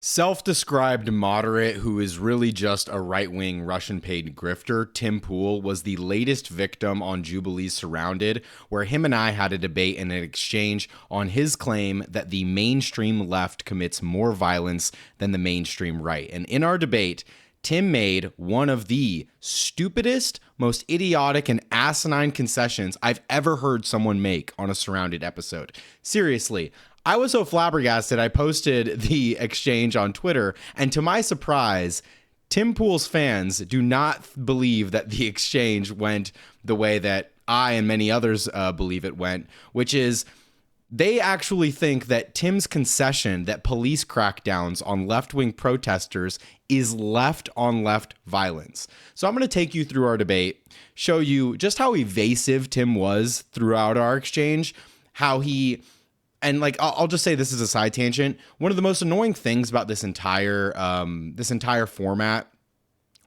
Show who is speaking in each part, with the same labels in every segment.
Speaker 1: Self-described moderate who is really just a right-wing Russian-paid grifter, Tim Pool was the latest victim on Jubilee's Surrounded, where him and I had a debate and an exchange on his claim that the mainstream left commits more violence than the mainstream right. And in our debate, Tim made one of the stupidest, most idiotic, and asinine concessions I've ever heard someone make on a Surrounded episode. Seriously, I was so flabbergasted, I posted the exchange on Twitter, and to my surprise, Tim Pool's fans do not believe that the exchange went the way that I and many others believe it went, which is they actually think that Tim's concession that police crackdowns on left-wing protesters is left-on-left violence. So I'm going to take you through our debate, show you just how evasive Tim was throughout our exchange, how he... And like, I'll just say this is a side tangent. One of the most annoying things about this entire format,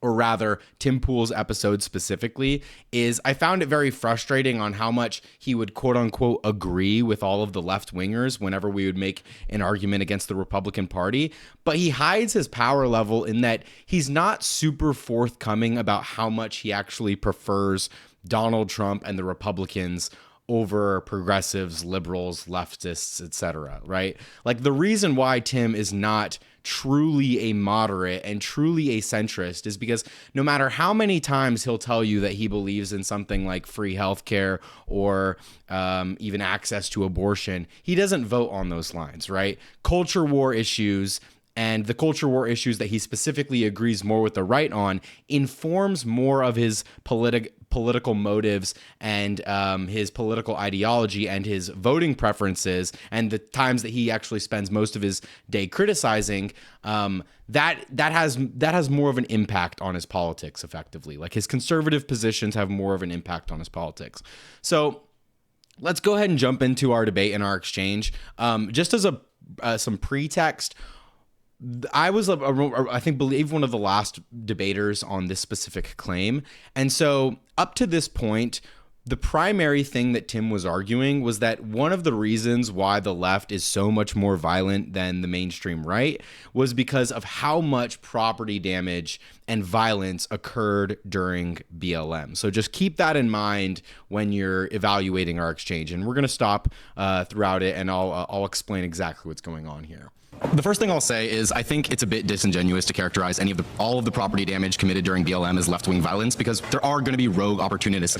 Speaker 1: or rather Tim Pool's episode specifically, is I found it very frustrating on how much he would quote unquote agree with all of the left wingers whenever we would make an argument against the Republican Party. But he hides his power level in that he's not super forthcoming about how much he actually prefers Donald Trump and the Republicans over progressives, liberals, leftists, etc., right? Like, the reason why Tim is not truly a moderate and truly a centrist is because no matter how many times he'll tell you that he believes in something like free healthcare or even access to abortion, he doesn't vote on those lines, right? Culture war issues and the culture war issues that he specifically agrees more with the right on informs more of his political motives and his political ideology and his voting preferences, and the times that he actually spends most of his day criticizing, that has more of an impact on his politics effectively. Like, his conservative positions have more of an impact on his politics. So let's go ahead and jump into our debate and our exchange. Just as some pretext, I was, I believe one of the last debaters on this specific claim. And so up to this point, the primary thing that Tim was arguing was that one of the reasons why the left is so much more violent than the mainstream right was because of how much property damage and violence occurred during BLM. So just keep that in mind when you're evaluating our exchange. And we're going to stop throughout it, and I'll explain exactly what's going on here.
Speaker 2: The first thing I'll say is I think it's a bit disingenuous to characterize all of the property damage committed during BLM as left-wing violence, because there are going to be rogue opportunists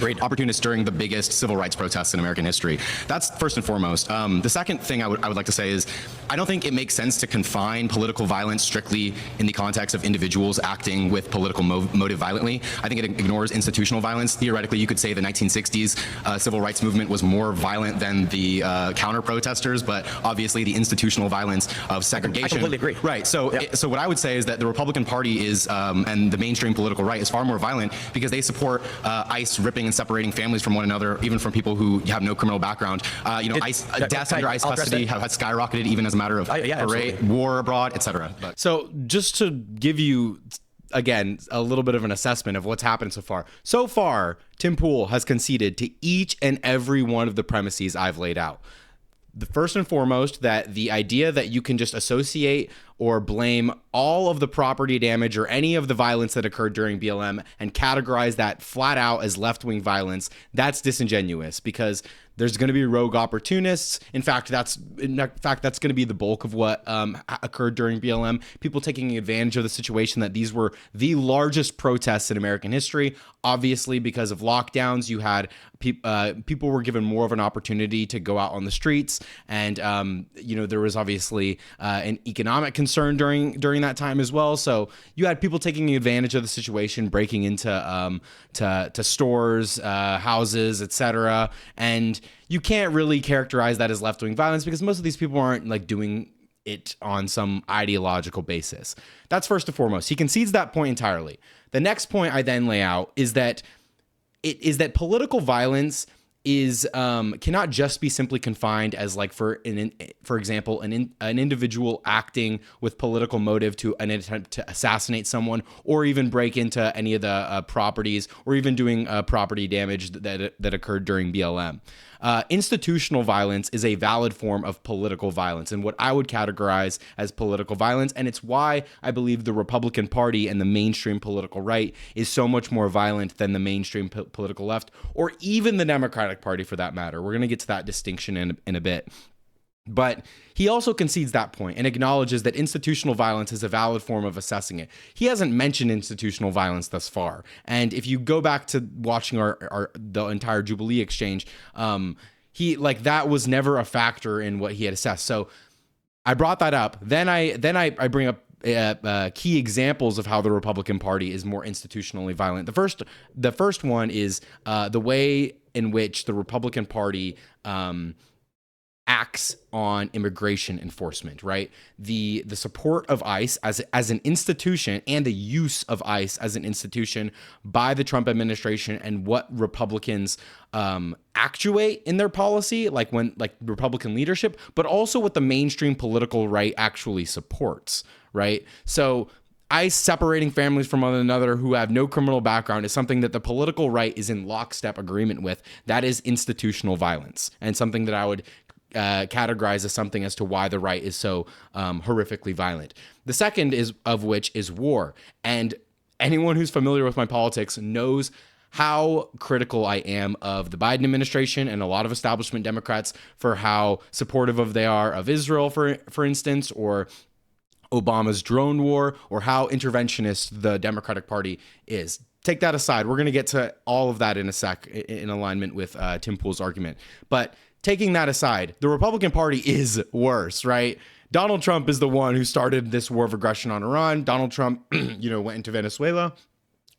Speaker 2: during the biggest civil rights protests in American history. That's first and foremost. The second thing I would like to say is I don't think it makes sense to confine political violence strictly in the context of individuals acting with political motive violently. I think it ignores institutional violence. Theoretically, you could say the 1960s civil rights movement was more violent than the counter-protesters, but obviously the institutional violence of segregation.
Speaker 3: I completely agree.
Speaker 2: Right. So, so what I would say is that the Republican Party is, and the mainstream political right is far more violent because they support ICE ripping and separating families from one another, even from people who have no criminal background. Deaths under ICE custody have skyrocketed, even as a matter of war abroad, etc.
Speaker 1: So just to give you, again, a little bit of an assessment of what's happened so far. So far, Tim Pool has conceded to each and every one of the premises I've laid out. The first and foremost, that the idea that you can just associate or blame all of the property damage or any of the violence that occurred during BLM and categorize that flat out as left-wing violence, that's disingenuous because there's going to be rogue opportunists. In fact, that's going to be the bulk of what occurred during BLM. People taking advantage of the situation that these were the largest protests in American history. Obviously, because of lockdowns, you had people were given more of an opportunity to go out on the streets, and there was obviously an economic concern during that time as well. So you had people taking advantage of the situation, breaking into to stores, houses, etc. And you can't really characterize that as left-wing violence because most of these people aren't like doing it on some ideological basis. That's first and foremost. He concedes that point entirely. The next point I then lay out is that political violence is cannot just be simply confined as like for example an individual acting with political motive to an attempt to assassinate someone, or even break into any of the properties, or even doing property damage that occurred during BLM. Institutional violence is a valid form of political violence, and what I would categorize as political violence, and it's why I believe the Republican Party and the mainstream political right is so much more violent than the mainstream political left, or even the Democratic Party for that matter. We're going to get to that distinction in a bit. But he also concedes that point and acknowledges that institutional violence is a valid form of assessing it. He hasn't mentioned institutional violence thus far. And if you go back to watching the entire Jubilee exchange, he like that was never a factor in what he had assessed. So I brought that up. Then I bring up key examples of how the Republican Party is more institutionally violent. The first one is the way in which the Republican Party acts on immigration enforcement, right? The support of ICE as an institution, and the use of ICE as an institution by the Trump administration, and what Republicans actuate in their policy, like Republican leadership, but also what the mainstream political right actually supports, right? So ICE separating families from one another who have no criminal background is something that the political right is in lockstep agreement with. That is institutional violence, and something that I would categorize as something as to why the right is so horrifically violent. The second of which is war. And anyone who's familiar with my politics knows how critical I am of the Biden administration and a lot of establishment Democrats for how supportive they are of Israel, for instance, or Obama's drone war, or how interventionist the Democratic Party is. Take that aside. We're going to get to all of that in a sec, in alignment with Tim Pool's argument. But taking that aside, the Republican Party is worse, right? Donald Trump is the one who started this war of aggression on Iran. Donald Trump, went into Venezuela.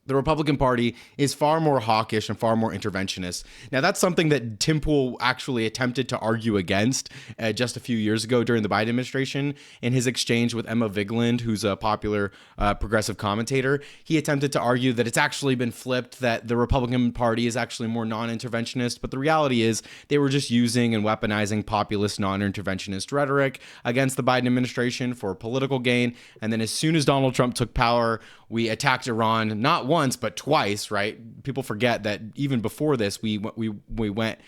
Speaker 1: The Republican Party is far more hawkish and far more interventionist. Now, that's something that Tim Pool actually attempted to argue against just a few years ago during the Biden administration in his exchange with Emma Vigeland, who's a popular progressive commentator. He attempted to argue that it's actually been flipped, that the Republican Party is actually more non-interventionist. But the reality is they were just using and weaponizing populist non-interventionist rhetoric against the Biden administration for political gain. And then as soon as Donald Trump took power, we attacked Iran, not once, but twice, right? People forget that even before this, we went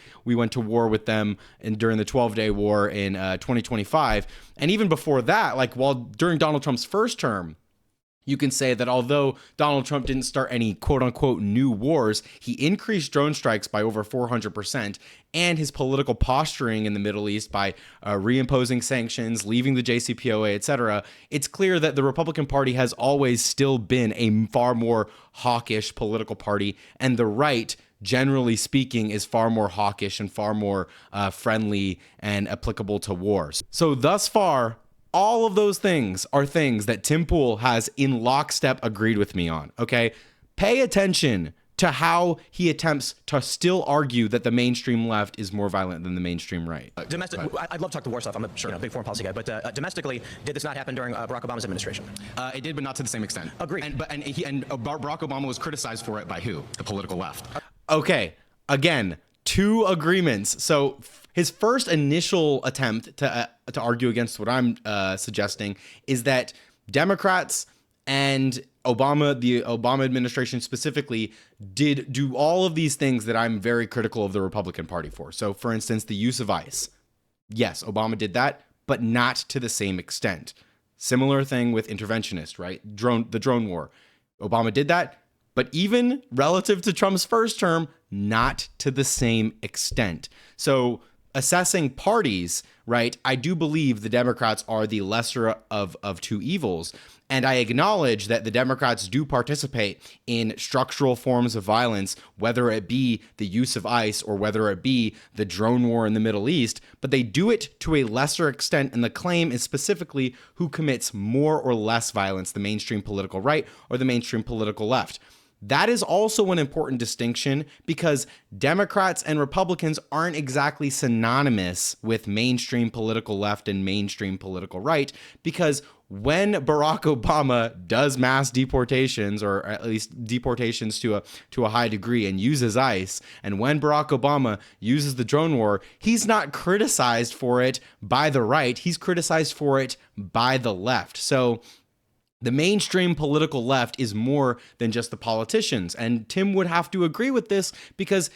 Speaker 1: to war with them during the 12-day war in 2025. And even before that, during Donald Trump's first term, you can say that although Donald Trump didn't start any quote-unquote new wars, he increased drone strikes by over 400%, and his political posturing in the Middle East by reimposing sanctions, leaving the JCPOA, etc. It's clear that the Republican Party has always still been a far more hawkish political party, and the right, generally speaking, is far more hawkish and far more friendly and applicable to wars. So thus far, all of those things are things that Tim Pool has in lockstep agreed with me on, okay? Pay attention to how he attempts to still argue that the mainstream left is more violent than the mainstream right.
Speaker 3: I'd love to talk the war stuff. I'm a big foreign policy guy. But domestically, did this not happen during Barack Obama's administration?
Speaker 2: It did, but not to the same extent.
Speaker 3: Agreed.
Speaker 2: And Barack Obama was criticized for it by who? The political left.
Speaker 1: Okay, again, two agreements. So his first initial attempt to argue against what I'm suggesting is that Democrats and the Obama administration specifically, did do all of these things that I'm very critical of the Republican Party for. So, for instance, the use of ICE. Yes, Obama did that, but not to the same extent. Similar thing with interventionists, right? The drone war. Obama did that, but even relative to Trump's first term, not to the same extent. So, assessing parties, right, I do believe the Democrats are the lesser of two evils. And I acknowledge that the Democrats do participate in structural forms of violence, whether it be the use of ICE or whether it be the drone war in the Middle East, but they do it to a lesser extent. And the claim is specifically who commits more or less violence, the mainstream political right or the mainstream political left. That is also an important distinction because Democrats and Republicans aren't exactly synonymous with mainstream political left and mainstream political right, because when Barack Obama does mass deportations, or at least deportations to a high degree, and uses ICE, and when Barack Obama uses the drone war, he's not criticized for it by the right, he's criticized for it by the left. So the mainstream political left is more than just the politicians. And Tim would have to agree with this because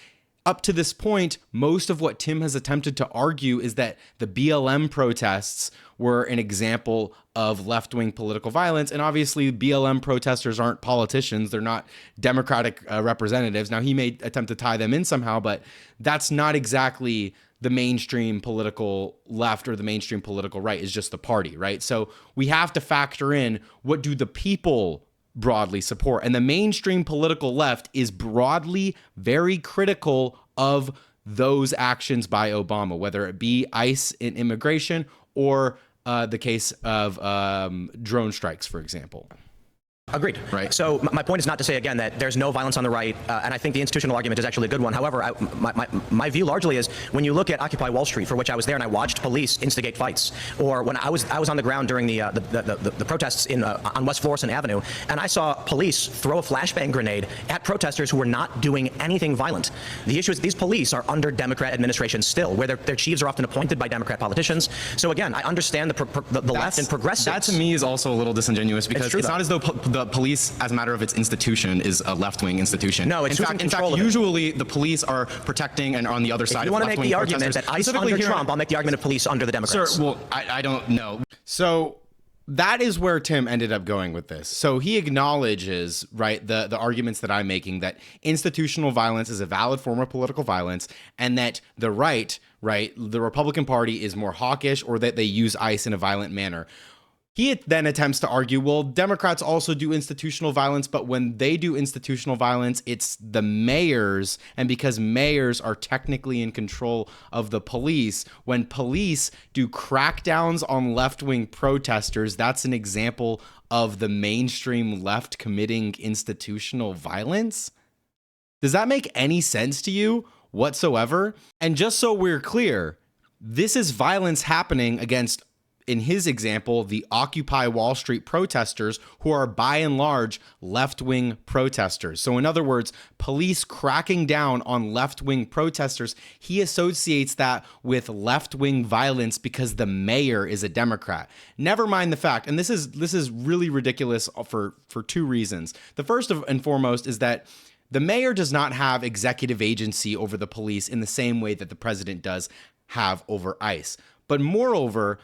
Speaker 1: up to this point, most of what Tim has attempted to argue is that the BLM protests were an example of left-wing political violence. And obviously, BLM protesters aren't politicians. They're not Democratic representatives. Now, he may attempt to tie them in somehow, but that's not exactly the mainstream political left or the mainstream political right. Is just the party, right? So we have to factor in, what do the people broadly support? And the mainstream political left is broadly very critical of those actions by Obama, whether it be ICE in immigration or the case of drone strikes, for example.
Speaker 3: Agreed.
Speaker 2: Right.
Speaker 3: So my point is not to say, again, that there's no violence on the right, and I think the institutional argument is actually a good one. However, my view largely is, when you look at Occupy Wall Street, for which I was there and I watched police instigate fights, or when I was on the ground during the protests on West Florissant Avenue, and I saw police throw a flashbang grenade at protesters who were not doing anything violent. The issue is these police are under Democrat administration still, where their chiefs are often appointed by Democrat politicians. So again, I understand the left and progressives.
Speaker 2: That to me is also a little disingenuous, because it's not as though the police, as a matter of its institution, is a left-wing institution.
Speaker 3: No, it's
Speaker 2: in fact, usually the police are protecting and are on the other side of left-wing protesters.
Speaker 3: If you want to make the argument that ICE under Trump, I'll make the argument of police under the Democrats.
Speaker 2: Sir, well, I don't know.
Speaker 1: So that is where Tim ended up going with this. So he acknowledges, right, the arguments that I'm making, that institutional violence is a valid form of political violence, and that the right, the Republican Party is more hawkish, or that they use ICE in a violent manner. He then attempts to argue, well, Democrats also do institutional violence, but when they do institutional violence, it's the mayors. And because mayors are technically in control of the police, when police do crackdowns on left-wing protesters, that's an example of the mainstream left committing institutional violence? Does that make any sense to you whatsoever? And just so we're clear, this is violence happening against, in his example, the Occupy Wall Street protesters, who are by and large left-wing protesters. So in other words, police cracking down on left-wing protesters, he associates that with left-wing violence because the mayor is a Democrat. Never mind the fact, and this is really ridiculous for two reasons. The first and foremost is that the mayor does not have executive agency over the police in the same way that the president does have over ICE. But moreover,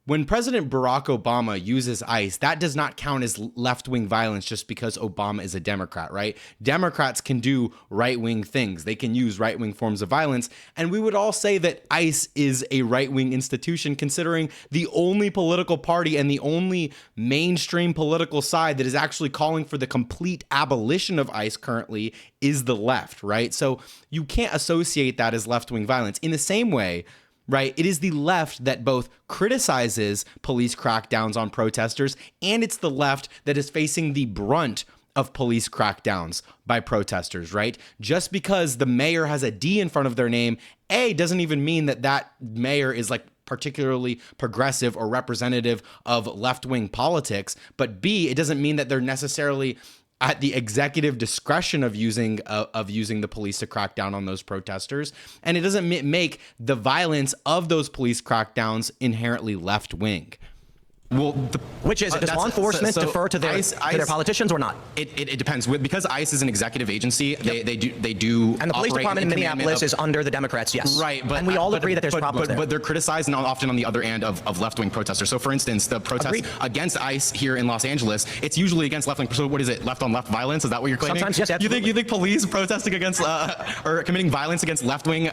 Speaker 1: when President Barack Obama uses ICE, that does not count as left-wing violence just because Obama is a Democrat, right? Democrats can do right-wing things. They can use right-wing forms of violence. And we would all say that ICE is a right-wing institution, considering the only political party and the only mainstream political side that is actually calling for the complete abolition of ICE currently is the left, right? So you can't associate that as left-wing violence. In the same way, right, it is the left that both criticizes police crackdowns on protesters, and it's the left that is facing the brunt of police crackdowns by protesters, right? Just because the mayor has a D in front of their name, A, doesn't even mean that that mayor is like particularly progressive or representative of left-wing politics, but B, it doesn't mean that they're necessarily at the executive discretion of using the police to crack down on those protesters. And it doesn't make the violence of those police crackdowns inherently left-wing.
Speaker 2: Well,
Speaker 3: which is, does law enforcement defer to their politicians or not?
Speaker 2: It depends. Because ICE is an executive agency, they do.
Speaker 3: And the police department in Minneapolis is under the Democrats, yes.
Speaker 2: Right,
Speaker 3: and we all agree that there's problems there.
Speaker 2: But they're criticized and often on the other end of left-wing protesters. So, for instance, the protests against ICE here in Los Angeles, it's usually against left-wing. So, what is it? Left-on-left violence? Is that what you're claiming?
Speaker 3: Sometimes, yes, absolutely.
Speaker 2: You think police protesting against or committing violence against left-wing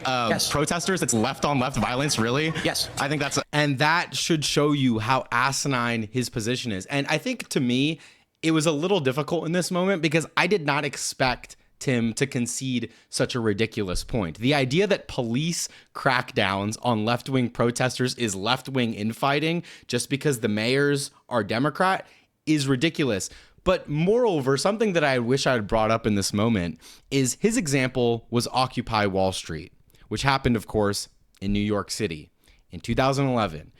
Speaker 2: protesters? It's left-on-left violence, really?
Speaker 3: Yes.
Speaker 2: I think that's.
Speaker 1: And that should show you how asinine his position is. And I think, to me, it was a little difficult in this moment because I did not expect Tim to concede such a ridiculous point. The idea that police crackdowns on left-wing protesters is left-wing infighting just because the mayors are Democrat is ridiculous. But moreover, something that I wish I had brought up in this moment is his example was Occupy Wall Street, which happened, of course, in New York City in 2011.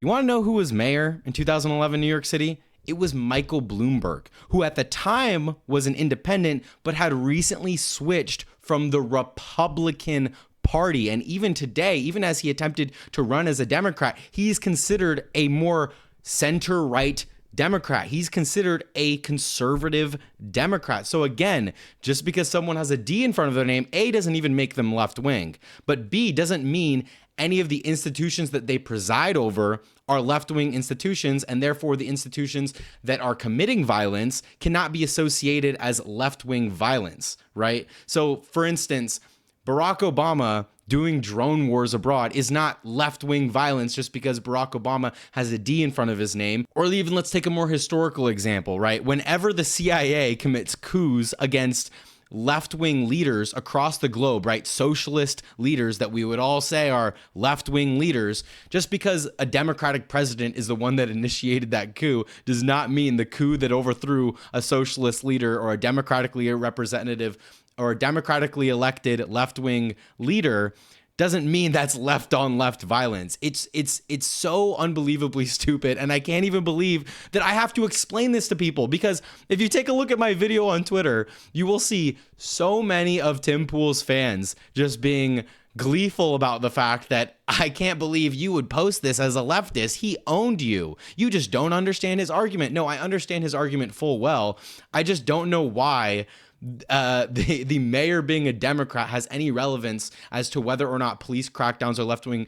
Speaker 1: You want to know who was mayor in 2011 New York City? It was Michael Bloomberg, who at the time was an independent, but had recently switched from the Republican Party. And even today, even as he attempted to run as a Democrat, he's considered a more center-right Democrat. He's considered a conservative Democrat. So again, just because someone has a D in front of their name, A, doesn't even make them left-wing, but B, doesn't mean any of the institutions that they preside over are left-wing institutions, and therefore the institutions that are committing violence cannot be associated as left-wing violence, right? So for instance, Barack Obama doing drone wars abroad is not left-wing violence just because Barack Obama has a D in front of his name. Or even let's take a more historical example, right? Whenever the CIA commits coups against left-wing leaders across the globe, right? Socialist leaders that we would all say are left-wing leaders, just because a Democratic president is the one that initiated that coup does not mean the coup that overthrew a socialist leader or a democratically representative or a democratically elected left-wing leader doesn't mean that's left-on-left violence. It's so unbelievably stupid, and I can't even believe that I have to explain this to people, because if you take a look at my video on Twitter, you will see so many of Tim Pool's fans just being gleeful about the fact that I can't believe you would post this as a leftist. He owned you. You just don't understand his argument. No, I understand his argument full well. I just don't know why the mayor being a Democrat has any relevance as to whether or not police crackdowns are left-wing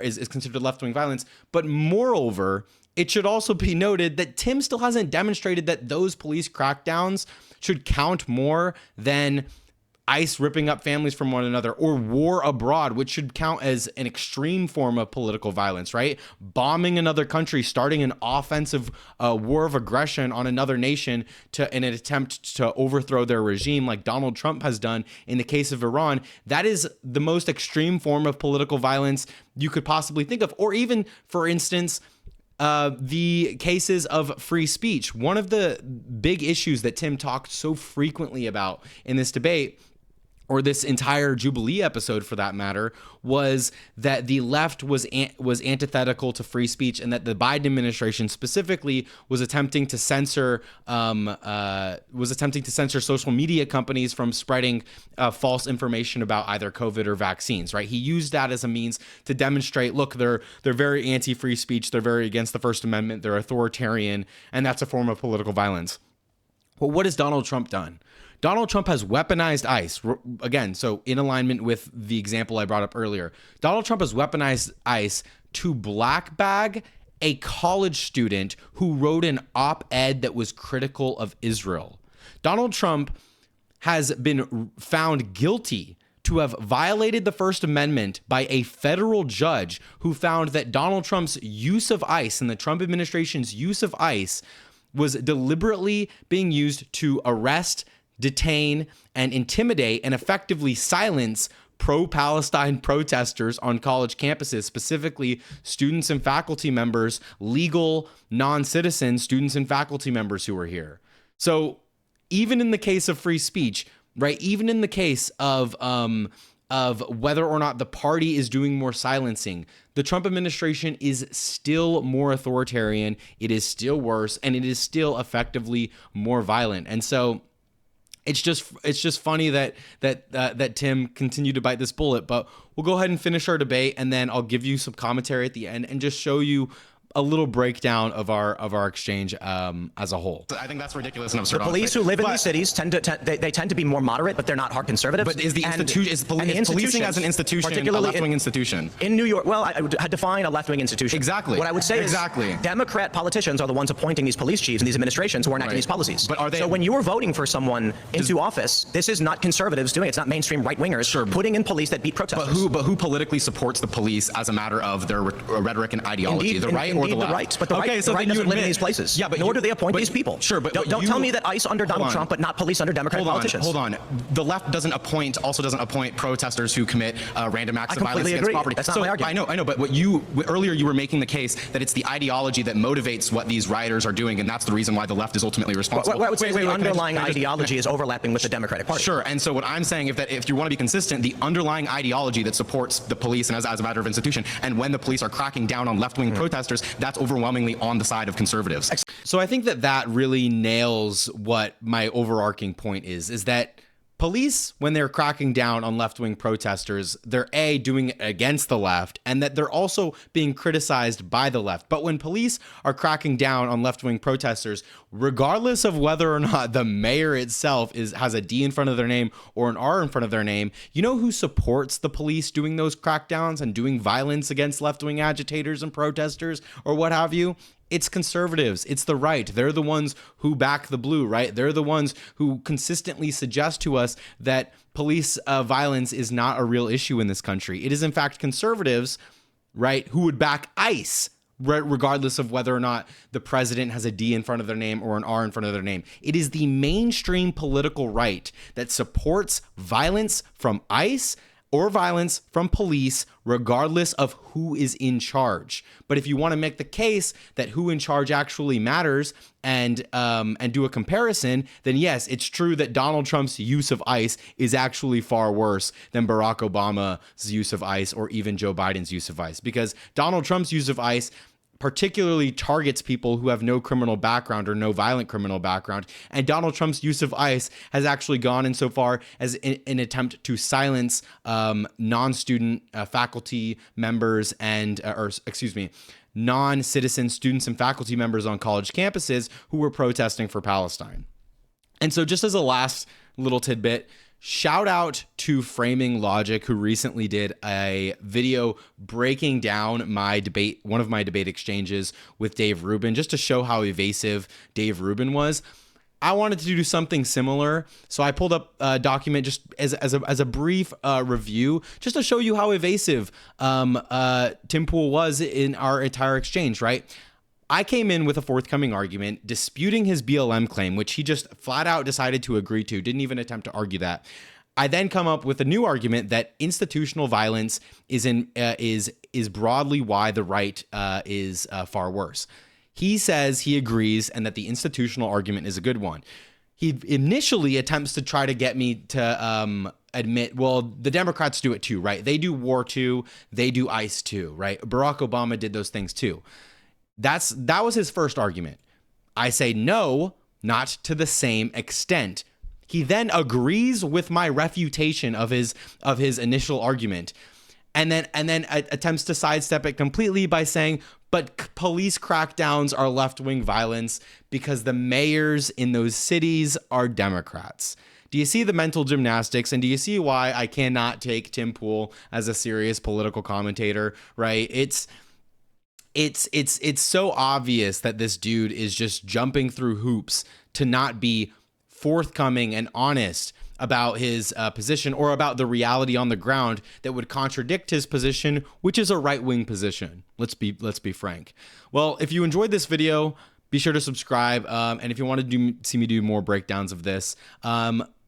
Speaker 1: is considered left-wing violence. But moreover, it should also be noted that Tim still hasn't demonstrated that those police crackdowns should count more than ICE ripping up families from one another, or war abroad, which should count as an extreme form of political violence, right? Bombing another country, starting an offensive war of aggression on another nation in an attempt to overthrow their regime, like Donald Trump has done in the case of Iran. That is the most extreme form of political violence you could possibly think of. Or even, for instance, the cases of free speech. One of the big issues that Tim talked so frequently about in this debate, or this entire Jubilee episode for that matter, was that the left was antithetical to free speech, and that the Biden administration specifically was attempting to censor social media companies from spreading false information about either COVID or vaccines, right? He used that as a means to demonstrate, look, they're very anti-free speech, they're very against the First Amendment, they're authoritarian, and that's a form of political violence. Well, what has Donald Trump done? Donald Trump has weaponized ICE. Again, so in alignment with the example I brought up earlier, Donald Trump has weaponized ICE to black bag a college student who wrote an op-ed that was critical of Israel. Donald Trump has been found guilty to have violated the First Amendment by a federal judge who found that Donald Trump's use of ICE and the Trump administration's use of ICE was deliberately being used to arrest, detain, and intimidate and effectively silence pro-Palestine protesters on college campuses, specifically students and faculty members, legal non-citizen students and faculty members who were here. So even in the case of free speech, right, even in the case of whether or not the party is doing more silencing, the Trump administration is still more authoritarian, it is still worse, and it is still effectively more violent. And so it's just funny that Tim continued to bite this bullet. But we'll go ahead and finish our debate, and then I'll give you some commentary at the end and just show you a little breakdown of our exchange as a whole.
Speaker 2: I think that's ridiculous and absurd.
Speaker 3: The police who live in these cities tend to be more moderate, but they're not hard conservatives.
Speaker 2: But is the institution is policing as an institution a left-wing institution?
Speaker 3: In New York, well, I would define a left-wing institution.
Speaker 2: Exactly.
Speaker 3: What I would say is Democrat politicians are the ones appointing these police chiefs and these administrations who are enacting these policies.
Speaker 2: But are they?
Speaker 3: So when you are voting for someone into office, this is not conservatives doing it. It's not mainstream right-wingers putting in police that beat protesters.
Speaker 2: But who politically supports the police as a matter of their rhetoric and ideology?
Speaker 3: Indeed,
Speaker 2: the right
Speaker 3: indeed
Speaker 2: the
Speaker 3: the
Speaker 2: left.
Speaker 3: rights, but the
Speaker 2: okay,
Speaker 3: right,
Speaker 2: so
Speaker 3: the right
Speaker 2: then you
Speaker 3: doesn't live in
Speaker 2: admit-
Speaker 3: these places.
Speaker 2: Yeah, but
Speaker 3: nor
Speaker 2: you-
Speaker 3: do they appoint
Speaker 2: but-
Speaker 3: these people.
Speaker 2: Sure, but
Speaker 3: don't
Speaker 2: you-
Speaker 3: tell me that ICE under Donald Trump, but not police under Democratic politicians.
Speaker 2: Hold on. The left doesn't appoint protesters who commit random acts of violence
Speaker 3: completely
Speaker 2: against
Speaker 3: agree.
Speaker 2: property.
Speaker 3: That's not
Speaker 2: so
Speaker 3: my argument.
Speaker 2: I know. But earlier you were making the case that it's the ideology that motivates what these rioters are doing, and that's the reason why the left is ultimately responsible.
Speaker 3: What I would say is the
Speaker 2: can I
Speaker 3: underlying
Speaker 2: can I
Speaker 3: ideology is overlapping with the Democratic Party.
Speaker 2: Sure, and so what I'm saying is that if you want to be consistent, the underlying ideology that supports the police and as a matter of institution, and when the police are cracking down on left-wing protesters, that's overwhelmingly on the side of conservatives.
Speaker 1: So I think that really nails what my overarching point is that police, when they're cracking down on left-wing protesters, they're doing it against the left, and that they're also being criticized by the left. But when police are cracking down on left-wing protesters, regardless of whether or not the mayor itself has a D in front of their name or an R in front of their name, you know who supports the police doing those crackdowns and doing violence against left-wing agitators and protesters or what have you? It's conservatives. It's the right. They're the ones who back the blue, right? They're the ones who consistently suggest to us that police violence is not a real issue in this country. It is, in fact, conservatives, right, who would back ICE, regardless of whether or not the president has a D in front of their name or an R in front of their name. It is the mainstream political right that supports violence from ICE or violence from police, regardless of who is in charge. But if you want to make the case that who in charge actually matters and do a comparison, then yes, it's true that Donald Trump's use of ICE is actually far worse than Barack Obama's use of ICE or even Joe Biden's use of ICE, because Donald Trump's use of ICE particularly targets people who have no criminal background or no violent criminal background. And Donald Trump's use of ICE has actually gone insofar as an attempt to silence non-student faculty members and, non-citizen students and faculty members on college campuses who were protesting for Palestine. And so just as a last little tidbit, shout out to Framing Logic, who recently did a video breaking down one of my debate exchanges with Dave Rubin, just to show how evasive Dave Rubin was. I wanted to do something similar, so I pulled up a document just as a brief review, just to show you how evasive Tim Pool was in our entire exchange, right? I came in with a forthcoming argument disputing his BLM claim, which he just flat out decided to agree to, didn't even attempt to argue that. I then come up with a new argument that institutional violence is broadly why the right is far worse. He says he agrees and that the institutional argument is a good one. He initially attempts to try to get me to admit, well, the Democrats do it too, right? They do war too, they do ICE too, right? Barack Obama did those things too. That was his first argument. I say no, not to the same extent. He then agrees with my refutation of his initial argument, and then attempts to sidestep it completely by saying, but police crackdowns are left-wing violence because the mayors in those cities are Democrats. Do you see the mental gymnastics, and do you see why I cannot take Tim Pool as a serious political commentator, right? It's so obvious that this dude is just jumping through hoops to not be forthcoming and honest about his position or about the reality on the ground that would contradict his position, which is a right-wing position. Let's be frank. Well, if you enjoyed this video, be sure to subscribe. And if you want to see me do more breakdowns of this,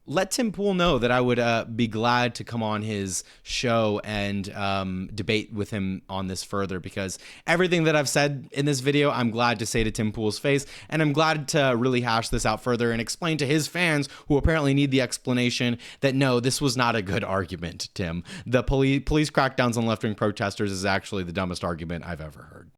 Speaker 1: let Tim Pool know that I would be glad to come on his show and debate with him on this further, because everything that I've said in this video, I'm glad to say to Tim Pool's face, and I'm glad to really hash this out further and explain to his fans, who apparently need the explanation, that no, this was not a good argument, Tim. The police crackdowns on left-wing protesters is actually the dumbest argument I've ever heard.